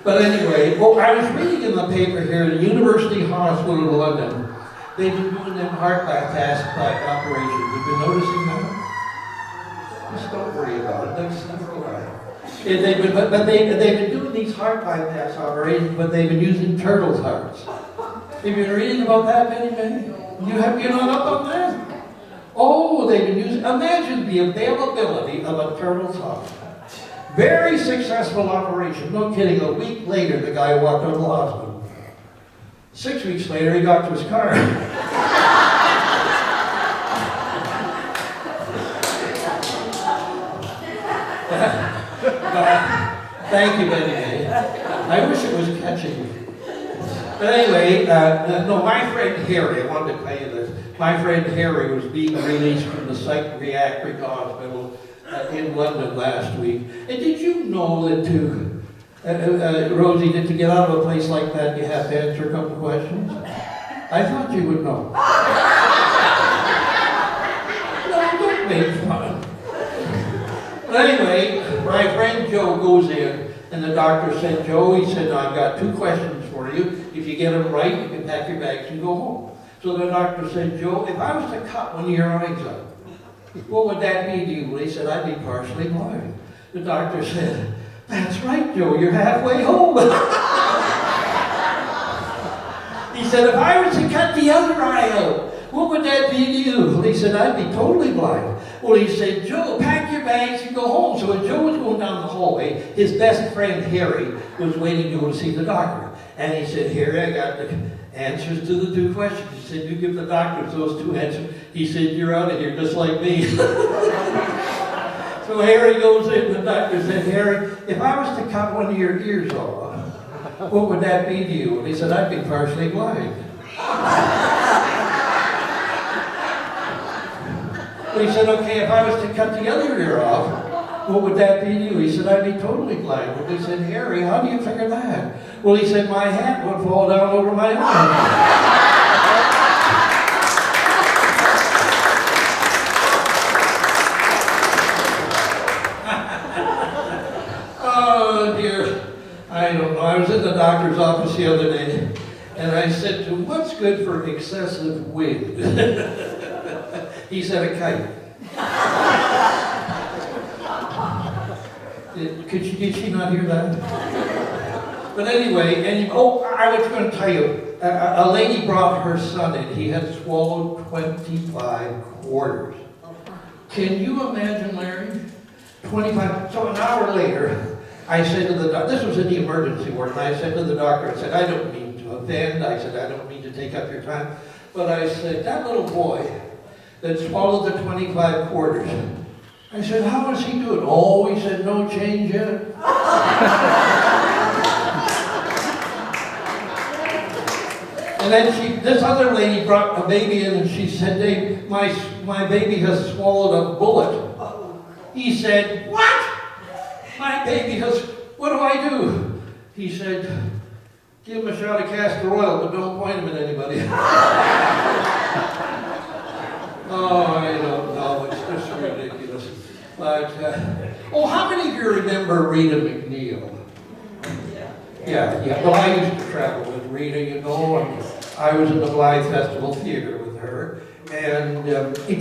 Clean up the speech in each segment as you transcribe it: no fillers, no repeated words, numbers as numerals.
But anyway, well, I was reading in the paper here, the University Hospital of London, they've been doing them heart bypass operations. You've been noticing that? Just don't worry about it. That's never alive. But they've been doing these heart bypass operations, but they've been using turtles' hearts. Have you been reading about that, Benny? You're not up on that? Oh, they've been using, imagine the availability of a turtle's heart. Very successful operation. No kidding. A week later, the guy walked out of the hospital. 6 weeks later, he got to his car. Thank you, Benny. I wish it was catching me. But anyway, no, my friend Harry, I wanted to tell you this. My friend Harry was being released from the psychiatric hospital in London last week. And did you know that Rosie, that to get out of a place like that, you have to answer a couple of questions? I thought you would know. No, don't make fun. But anyway, my friend Joe goes in, and the doctor said, Joe, he said, I've got 2 questions for you. If you get them right, you can pack your bags and go home. So the doctor said, Joe, if I was to cut one of your eyes out, what would that mean to you? Well, he said, I'd be partially blind. The doctor said, that's right, Joe, you're halfway home. He said, if I was to cut the other eye out, what would that mean to you? Well, he said, I'd be totally blind. Well, he said, Joe, pack your bags and go home. So when Joe was going down the hallway, his best friend, Harry, was waiting to go to see the doctor. And he said, Harry, I got the answers to the 2 questions. He said, you give the doctors those 2 answers. He said, you're out of here, just like me. So Harry goes in, the doctor said, Harry, if I was to cut one of your ears off, what would that be to you? And he said, I'd be partially blind. Well, he said, okay, if I was to cut the other ear off, what would that be to you? He said, I'd be totally blind. Well, he said, Harry, how do you figure that? Well, he said, my hat would fall down over my eyes. Oh, dear. I don't know. I was in the doctor's office the other day, and I said to him, what's good for excessive wind? He said, a kite. Did she not hear that? But anyway, I was going to tell you, a lady brought her son in. He had swallowed 25 quarters. Can you imagine, Larry? 25. So an hour later, I said to the doctor, this was in the emergency ward, and I said to the doctor, I said, I don't mean to offend. I said, I don't mean to take up your time. But I said, that little boy that swallowed the 25 quarters, I said, how is he doing? Oh, he said, no change yet. And then this other lady brought a baby in, and she said, Dave, my baby has swallowed a bullet. He said, what? My baby has, what do I do? He said, give him a shot of castor oil, but don't point him at anybody. Oh, I don't know, it's just ridiculous. But, how many of you remember Rita McNeil? Yeah. Well, I used to travel with Rita, you know, and I was in the Blythe Festival Theater with her. And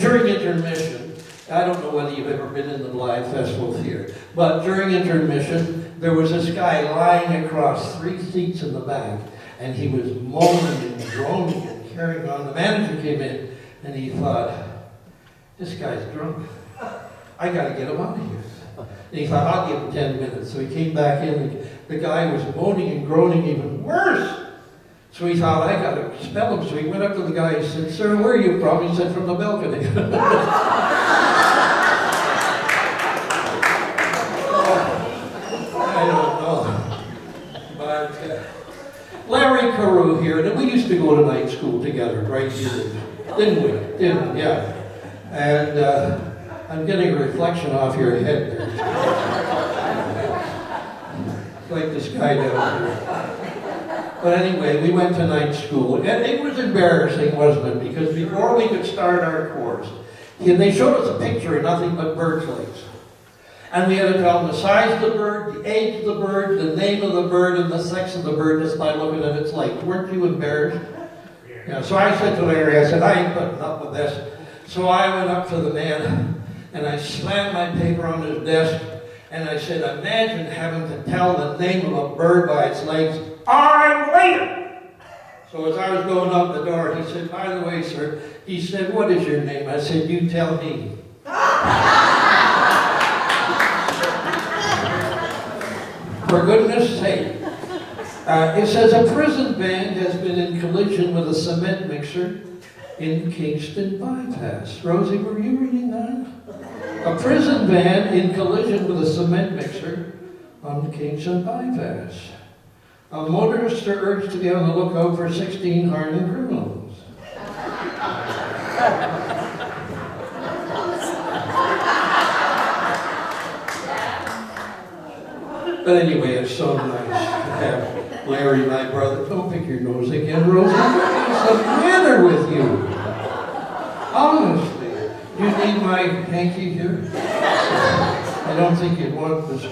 during intermission, I don't know whether you've ever been in the Blythe Festival Theater, but during intermission, there was this guy lying across 3 seats in the back, and he was moaning and groaning and carrying on. The manager came in, and he thought, this guy's drunk. I got to get him out of here. And he thought, I'll give him 10 minutes. So he came back in. The guy was moaning and groaning even worse. So he thought, I got to expel him. So he went up to the guy and said, sir, where are you from? He said, from the balcony. I don't know. But Larry Carew here, we used to go to night school together, right here. Didn't we? Didn't we? Yeah. And I'm getting a reflection off your head there. Like this guy down here. But anyway, we went to night school. And it was embarrassing, wasn't it? Because before we could start our course, they showed us a picture of nothing but bird legs. And we had to tell them the size of the bird, the age of the bird, the name of the bird, and the sex of the bird just by looking at its legs. Weren't you embarrassed? Yeah, so I said to Larry, I said, I ain't putting up with this. So I went up to the man, and I slammed my paper on his desk, and I said, imagine having to tell the name of a bird by its legs. I'm leaving! So as I was going out the door, he said, by the way, sir, he said, what is your name? I said, you tell me. For goodness sake. It says a prison van has been in collision with a cement mixer in Kingston Bypass. Rosie, were you reading that? A prison van in collision with a cement mixer on the Kingston Bypass. A motorist are urged to be on the lookout for 16 hardened criminals. But anyway, it's so nice to have Larry, my brother. Don't pick your nose again, Rosie. What's the matter with you? Honestly, you need my hanky here? I don't think you'd want this.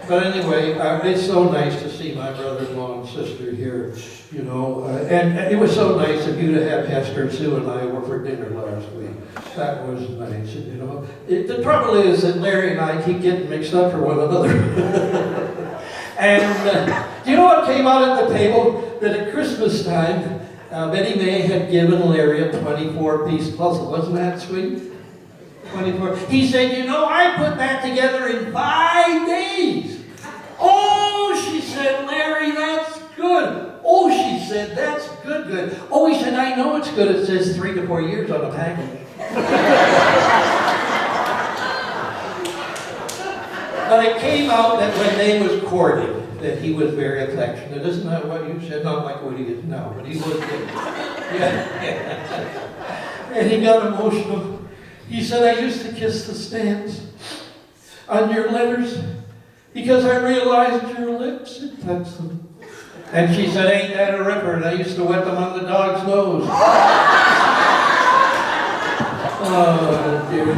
But anyway, it's so nice to see my brother-in-law and sister here, you know. And it was so nice of you to have Hester, Sue, and I over for dinner last week. That was nice, you know. The trouble is that Larry and I keep getting mixed up for one another. And do you know what came out at the table? That at Christmas time, Betty May had given Larry a 24-piece puzzle. Wasn't that sweet? 24. He said, you know, I put that together in 5 days. Oh, she said, Larry, that's good. Oh, she said, that's good. Oh, he said, I know it's good. It says 3 to 4 years on the package. But it came out that when they was courting, that he was very affectionate. Isn't that what you said? Not like what he is now, but he was good. Yeah. And he got emotional. He said, I used to kiss the stamps on your letters because I realized your lips had touched them. And she said, ain't that a ripper? And I used to wet them on the dog's nose. Oh, dear.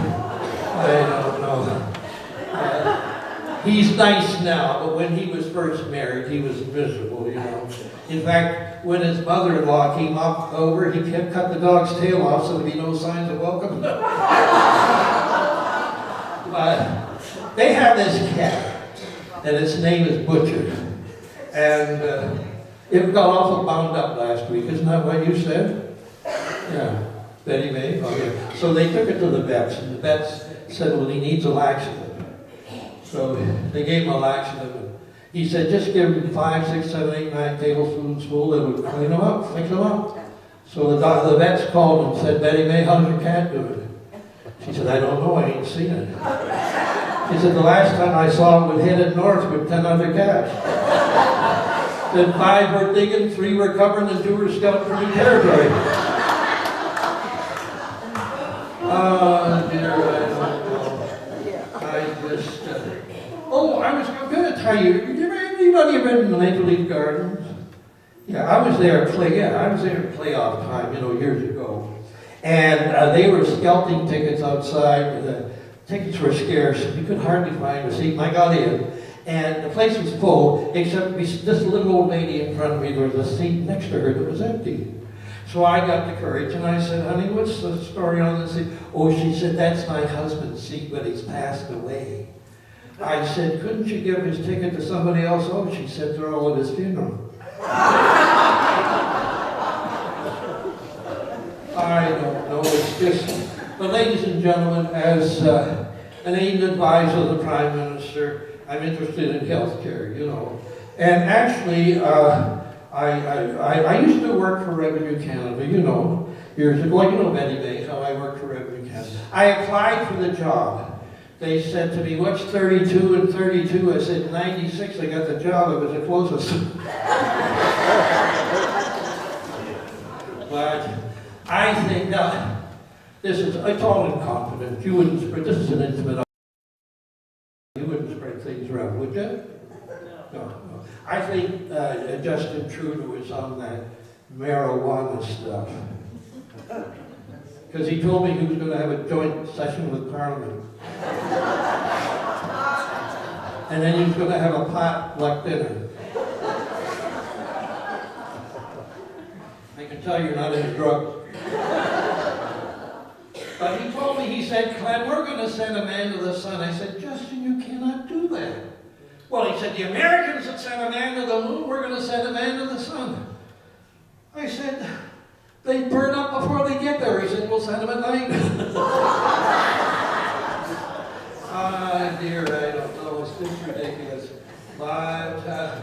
I don't know. He's nice now, but when he was first married, he was miserable, you know. In fact, when his mother-in-law came up over, he kept cut the dog's tail off so there'd be no signs of welcome. But they have this cat, and its name is Butcher. And it got awful bound up last week. Isn't that what you said? Yeah. Betty May? Oh, yeah. So they took it to the vets, and the vets said, well, he needs a laxative. So they gave him a laxative. He said, just give him 5, 6, 7, 8, 9 tablespoons full. It would clean him up, fix him up. So the vets called and said, Betty May, how's your cat doing? She said, I don't know, I ain't seen it. He said, the last time I saw it, we headed north with 10 other cats. Then 5 were digging, 3 were covering, and 2 were scouting for new territory. Oh, dear, I don't know. I'm going to tell you, anybody ever been in the Maple Leaf Gardens? Yeah, I was there at playoff time, you know, years ago. And they were scouting tickets outside. The tickets were scarce. We could hardly find a seat. And I got in, and the place was full, except this little old lady in front of me. There was a seat next to her that was empty. So I got the courage, and I said, honey, what's the story on this seat? Oh, she said, that's my husband's seat, but he's passed away. I said, couldn't you give his ticket to somebody else? Oh, she said, they're all at his funeral. I don't know, it's just, but ladies and gentlemen, as an aide advisor of the Prime Minister, I'm interested in health care, you know. And actually, I used to work for Revenue Canada, you know, years ago. Well, you know Betty May, how I worked for Revenue Canada. I applied for the job. They said to me, what's 32 and 32? I said, 96, I got the job. It was the closest. But I think it's all in confidence. You wouldn't spread, this is an intimate, you wouldn't spread things around, would you? No. I think Justin Trudeau is on that marijuana stuff. Because he told me he was going to have a joint session with Parliament. And then he was going to have a potluck dinner. I can tell you're not into drugs. But he told me, he said, Clem, we're going to send a man to the sun. I said, Justin, you cannot do that. Well, he said, the Americans that sent a man to the moon, we're going to send a man to the sun. I said, they burn up before they get there. He said, we'll send them at night. Ah, dear, I don't know. It's just ridiculous. But, I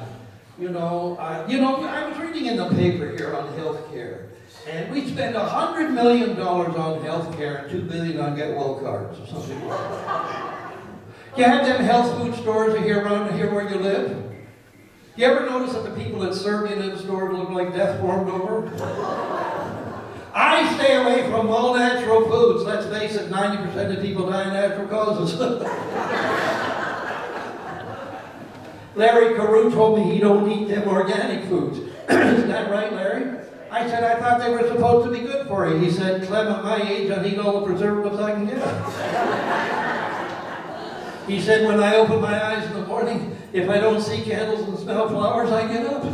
was reading in the paper here on health care. And we spend $100 million on health care and $2 billion on get well cards or something like that. You have them health food stores around here where you live? You ever notice that the people that serve you in the stores look like death warmed over? I stay away from all natural foods. Let's face it, 90% of people die of natural causes. Larry Carew told me he don't eat them organic foods. Isn't that right, Larry? I said, I thought they were supposed to be good for you. He said, Clem, at my age, I need all the preservatives I can get. He said, when I open my eyes in the morning, if I don't see candles and smell flowers, I get up.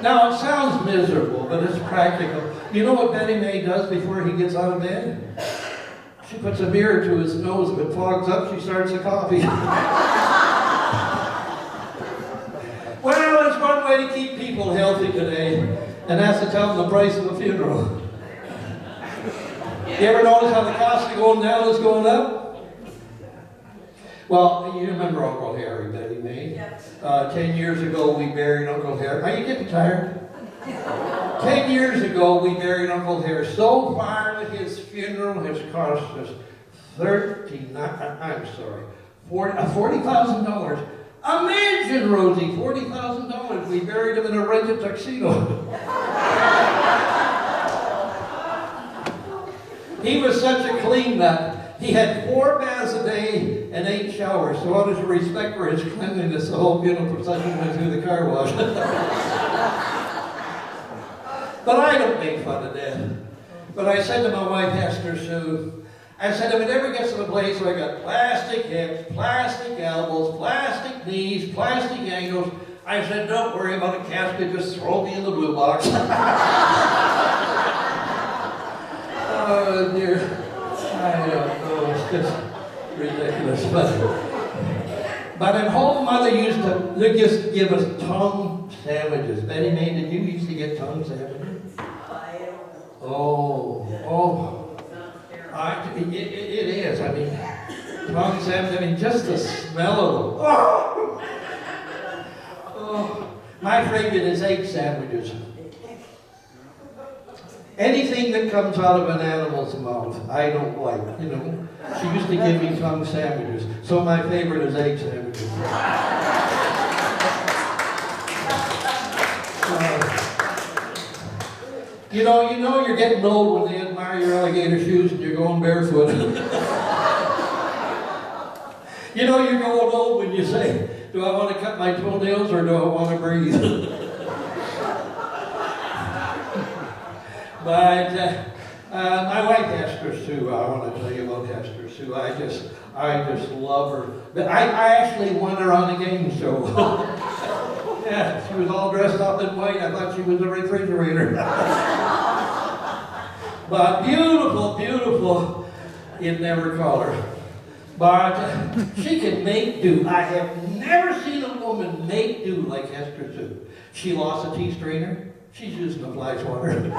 Now, it sounds miserable, but it's practical. You know what Betty May does before he gets out of bed? She puts a mirror to his nose. If it fogs up, she starts a coffee. Well, there's one way to keep people healthy today, and that's to tell them the price of a funeral. You ever notice how the cost of going down is going up? Well, you remember Uncle Harry, Betty May? Yes. 10 years ago, we buried Uncle Harry. Are you getting tired? 10 years ago, we buried Uncle Harry. So far, his funeral has cost us $40,000. Imagine, Rosie, $40,000. We buried him in a rented tuxedo. He was such a clean nut. He had 4 baths a day and 8 showers. So out of respect for his cleanliness, the whole funeral procession went through the car wash. But I don't make fun of death. But I said to my wife, Esther Sue, I said, if it ever gets to the place where I got plastic hips, plastic elbows, plastic knees, plastic ankles, I said, don't worry about a casket, just throw me in the blue box. Oh, dear. I don't know, it's just ridiculous. But at home, Mother used to just give us tongue sandwiches. Betty May, did you used to get tongue sandwiches? Oh. It is. I mean, tongue sandwiches, I mean, just the smell of them. Oh. My favorite is egg sandwiches. Anything that comes out of an animal's mouth, I don't like, you know. She used to give me tongue sandwiches, so my favorite is egg sandwiches. You know you're getting old when they admire your alligator shoes and you're going barefoot. You know you're going old when you say, do I want to cut my toenails or do I want to breathe? But my wife, Esther Sue, I want to tell you about Esther Sue. I just love her. But I actually won her on a game show. Yeah, she was all dressed up in white. I thought she was a refrigerator. But beautiful, beautiful, you'd never call her. But she can make do. I have never seen a woman make do like Esther Sue. She lost a tea strainer. She's using a fly swatter.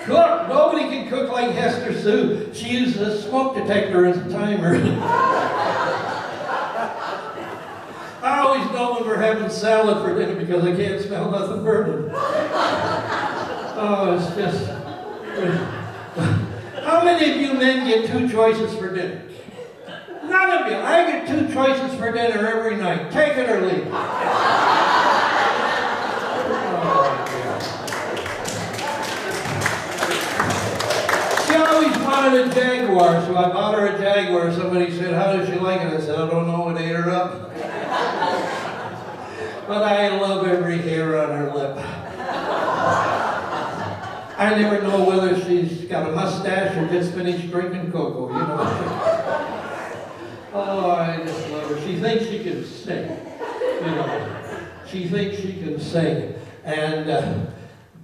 Cook. Nobody can cook like Esther Sue. She uses a smoke detector as a timer. I always know when we're having salad for dinner because I can't smell nothing burning. Oh, it's just... How many of you men get 2 choices for dinner? None of you. I get 2 choices for dinner every night. Take it or leave it. She always wanted a Jaguar, so I bought her a Jaguar. Somebody said, how does she like it? I said, I don't know, it ate her up. But I love every hair on her lip. I never know whether she's got a mustache or just finished drinking cocoa, you know. Oh, I just love her. She thinks she can sing, you know. She thinks she can sing. And,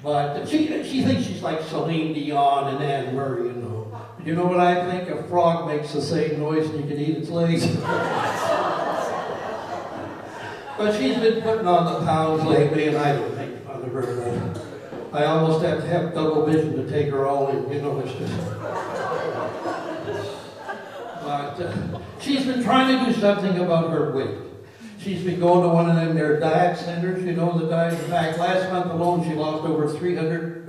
but she thinks she's like Celine Dion and Anne Murray, you know. But you know what I think? A frog makes the same noise and you can eat its legs. But she's been putting on the pounds lately, and I don't make fun of her. I almost have to have double vision to take her all in, you know. It's just... But she's been trying to do something about her weight. She's been going to one of them their diet centers, you know, the diet. In fact, last month alone, she lost over $300.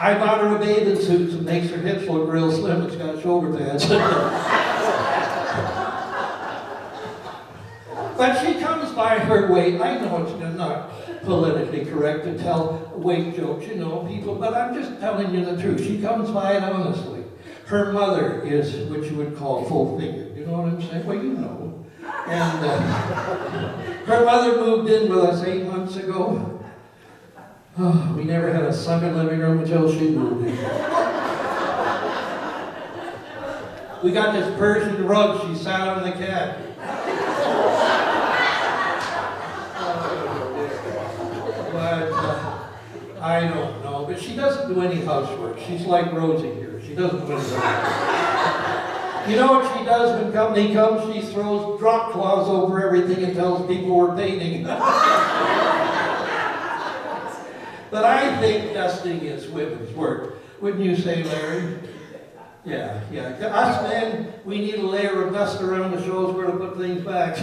I bought her a bathing suit that makes her hips look real slim. It's got shoulder pads. But she comes by her weight. I know it's not politically correct to tell weight jokes, you know, people, but I'm just telling you the truth. She comes by it honestly. Her mother is what you would call full-fingered. You know what I'm saying? Well, you know. And her mother moved in with us 8 months ago. Oh, we never had a sunken living room until she moved in. We got this Persian rug. She sat on the cat. But I don't know. But she doesn't do any housework. She's like Rosie here. She doesn't do any housework. You know what she does when company comes? She throws drop cloths over everything and tells people we're painting. But I think dusting is women's work. Wouldn't you say, Larry? Yeah. Us men, we need a layer of dust around to show us where to put things back.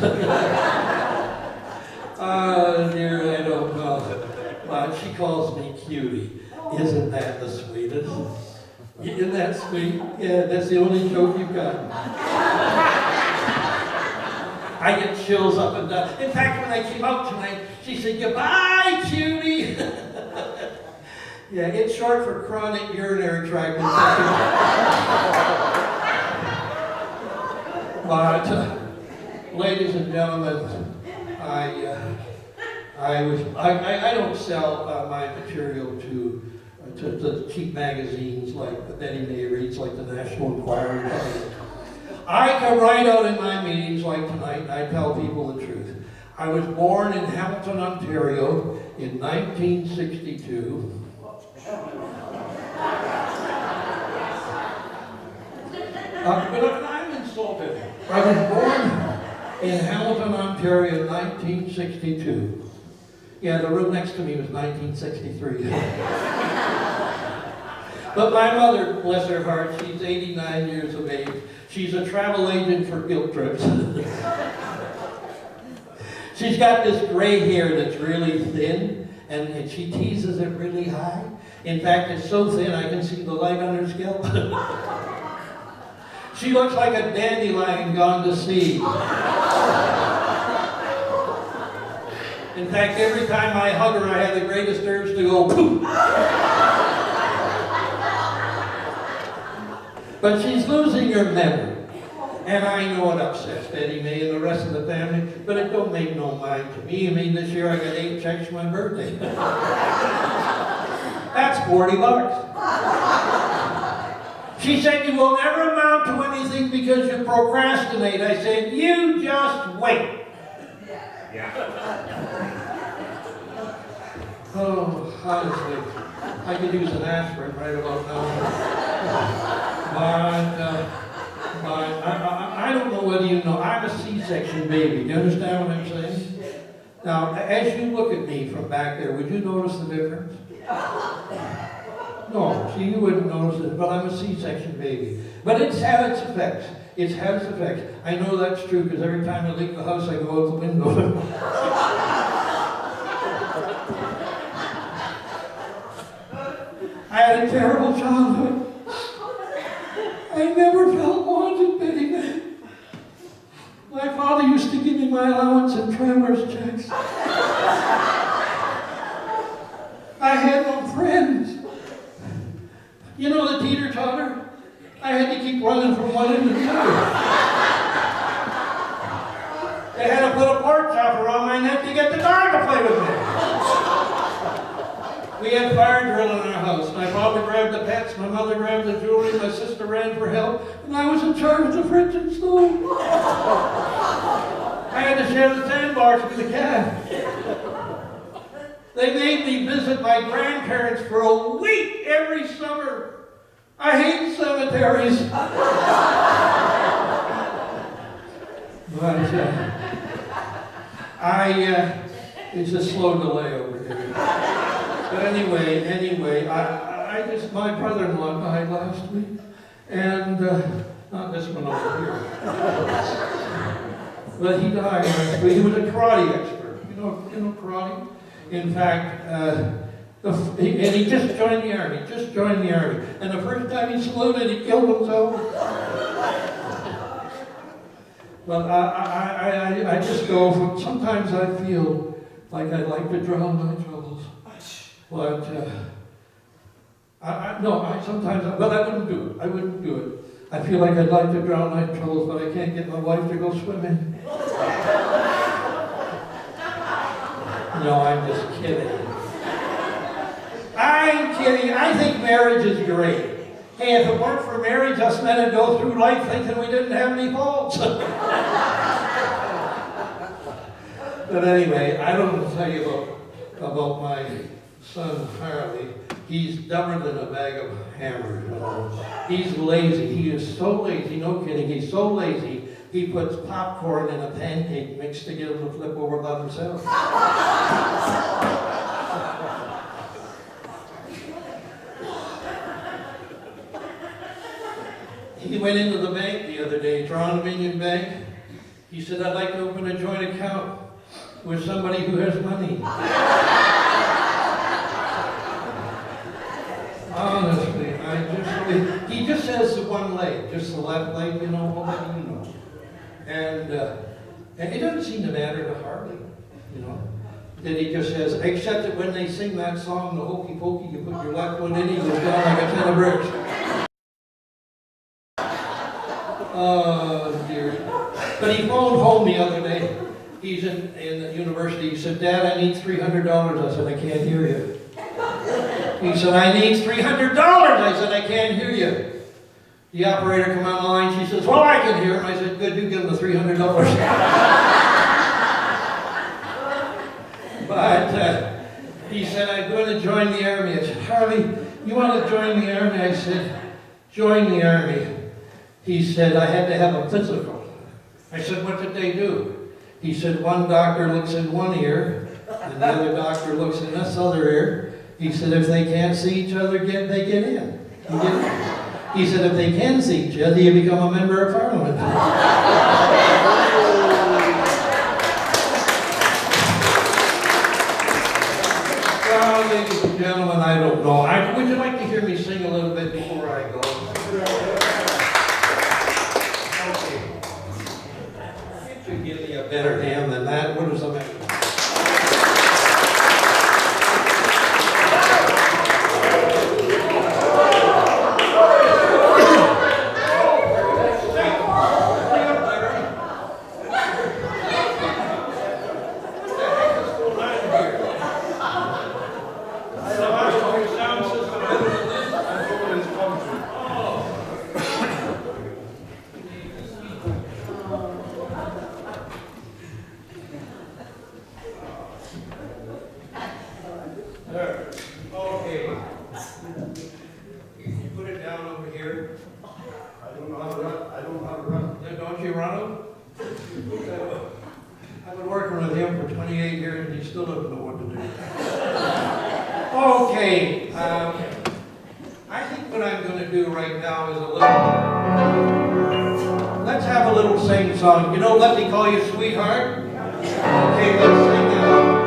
Oh, dear, I don't know. But she calls me cutie. Isn't that the sweetest? Isn't that sweet? Yeah, that's the only joke you've got. I get chills up and down. In fact, when I came out tonight, she said, "Goodbye, cutie." Yeah, it's short for chronic urinary tract infection. But, ladies and gentlemen, I don't sell my material to cheap magazines like the Betty May reads, like the National Enquirer. I come right out in my meetings like tonight and I tell people the truth. I was born in Hamilton, Ontario in 1962. But I'm insulted. I was born in Hamilton, Ontario in 1962. Yeah, the room next to me was 1963. But my mother, bless her heart, she's 89 years of age. She's a travel agent for guilt trips. She's got this gray hair that's really thin, and she teases it really high. In fact, it's so thin I can see the light on her scalp. She looks like a dandelion gone to seed. In fact, every time I hug her, I have the greatest urge to go poof. But she's losing her memory. And I know it upsets Betty May and the rest of the family, but it don't make no mind to me. I mean, this year I got 8 checks for my birthday. That's $40. She said, "You will never amount to anything because you procrastinate." I said, "You just wait." Yeah. Oh, honestly, I could use an aspirin right about now. But I don't know whether you know, I'm a C-section baby. Do you understand what I'm saying? Now, as you look at me from back there, would you notice the difference? No, see, you wouldn't notice it, but I'm a C-section baby. But it's had its effects. It's had its effects. I know that's true because every time I leave the house, I go out the window. I had a terrible childhood. I never felt wanted, Betty May. My father used to give me my allowance in traveler's checks. I had no friends. You know the teeter-totter? I had to keep running from one end to the other. They had to put a pork chop around my neck to get the dog to play with me. We had fire drill in our house. My father grabbed the pets, my mother grabbed the jewelry, my sister ran for help, and I was in charge of the fridge and stove. I had to share the sandbars with the cat. They made me visit my grandparents for a week every summer. I hate cemeteries. But it's a slow delay over here. But anyway, my brother-in-law died last week, and not this one over here, but he died last week. He was a karate expert. You know karate. In fact, and he just joined the army. And the first time he saluted, he killed himself. But I just go from, sometimes I feel like I'd like to drown my troubles. But, but I wouldn't do it. I feel like I'd like to drown my troubles, but I can't get my wife to go swimming. No, I'm just kidding. I'm kidding. I think marriage is great. Hey, if it weren't for marriage, us men would go through life thinking we didn't have any faults. But anyway, I don't want to tell you about my son, Harley. He's dumber than a bag of hammers. You know? He's lazy. He is so lazy. No kidding. He's so lazy. He puts popcorn in a pancake mix to get him to flip over by himself. He went into the bank the other day, Toronto Dominion Bank. He said, I'd like to open a joint account with somebody who has money. Honestly, he just has the one leg, just the left leg, you know, And it doesn't seem to matter to Harley, you know, that he just has, except that when they sing that song, the hokey pokey, you put your left one in, he goes down like a ton of bricks. Oh, dear. But he phoned home the other day. He's in the university. He said, Dad, I need $300. I said, I can't hear you. He said, I need $300. I said, I can't hear you. The operator come on the line. She says, well, I can hear him. I said, good, you give him the $300. But he said, I'm going to join the army. I said, Harley, you want to join the army? I said, join the army. He said, I had to have a physical. I said, what did they do? He said, one doctor looks in one ear, and the other doctor looks in this other ear. He said, if they can't see each other, they get in. He said, if they can see each other, you become a member of Parliament. Well, ladies and gentlemen, I don't know. Would you like to hear me sing a little bit before I go? Okay. Give me a better hand than that. What is the matter? You know, let me call you sweetheart. Okay, let's sing that.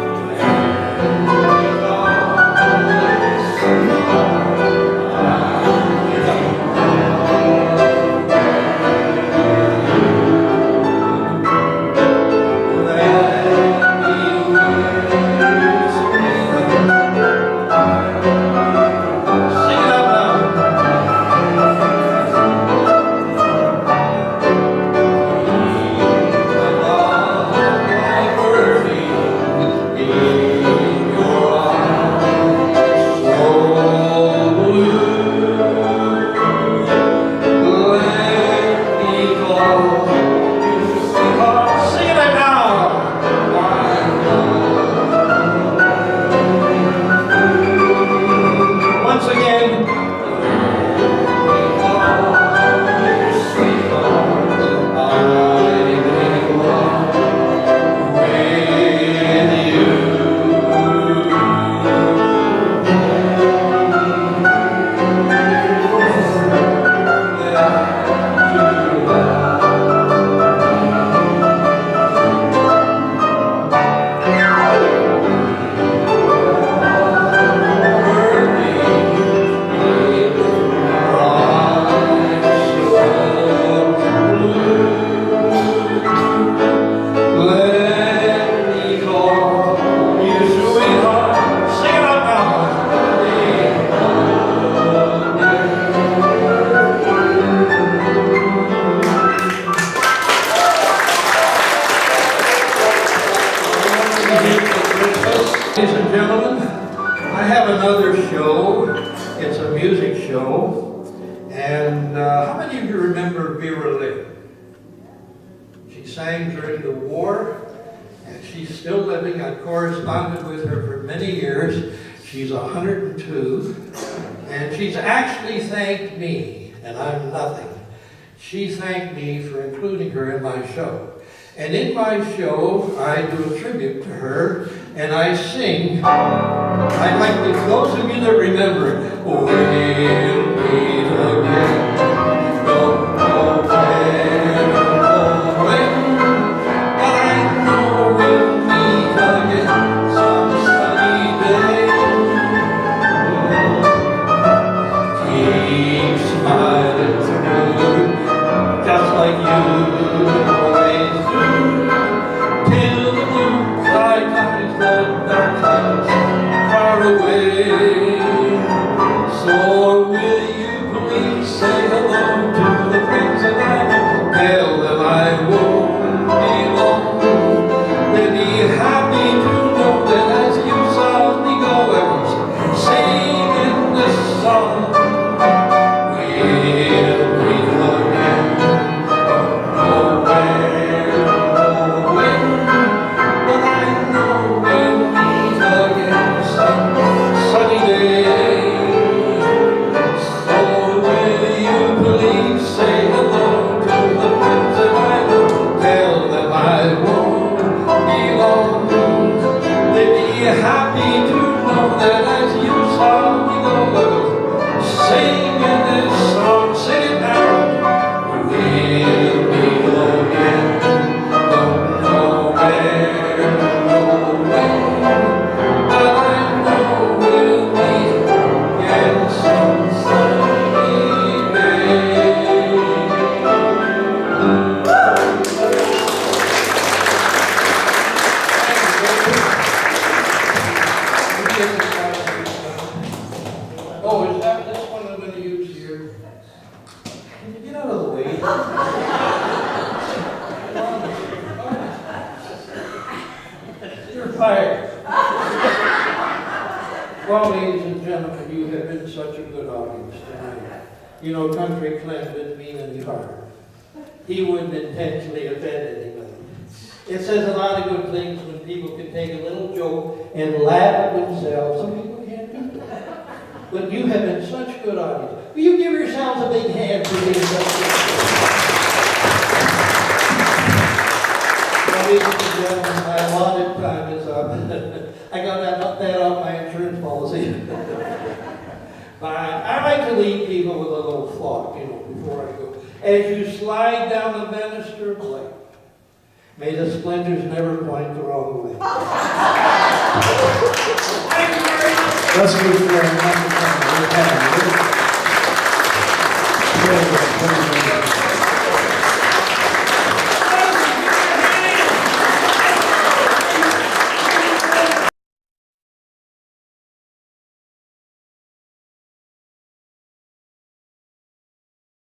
Free. Ladies and gentlemen, I have another show. It's a music show. And how many of you remember Vera Lynn? She sang during the war, and she's still living. I corresponded with her for many years. She's 102, and she's actually thanked me, and I'm nothing. She thanked me for including her in my show. And in my show, I do a tribute to her, and I sing. I'd like to, those of you that remember it, we'll meet again. Don't know where, don't know when, but I know we'll meet again some sunny day. Keep smiling through, just like you always do, till the blue sky comes the dark clouds far away. So will you please say hello to the friends that I know? Tell them I won't be long. They'll be happy to know that as you saw me go, I was singing this song. We'll meet again. Don't know where, don't know when, but I know we'll meet again some sunny day. So will you please say hello to the friends that I know? Tell them I won't be long. They'd be happy to know that as you saw me go, singing this song, sing it now. We'll meet again. Don't know where, don't know when, but I know we'll meet again some sunny day. Oh, is that this one I'm going to use here? Can you get out of the way? You're fired. Well, ladies and gentlemen, you have been such a good audience tonight. You know, Country Clem didn't mean any harm. He wouldn't intentionally offend anybody. It says a lot of good things when people can take a little joke and laugh at themselves. Some people can't do that. But you have been such a good audience. Will you give yourselves a big hand for being such a good audience? Ladies and gentlemen, my allotted time is up. I got that off my insurance policy. But I like to leave people with a little thought, you know, before I go. As you slide down the banister of life, may the splinters never point the wrong way. Thank you very much. Let's move forward.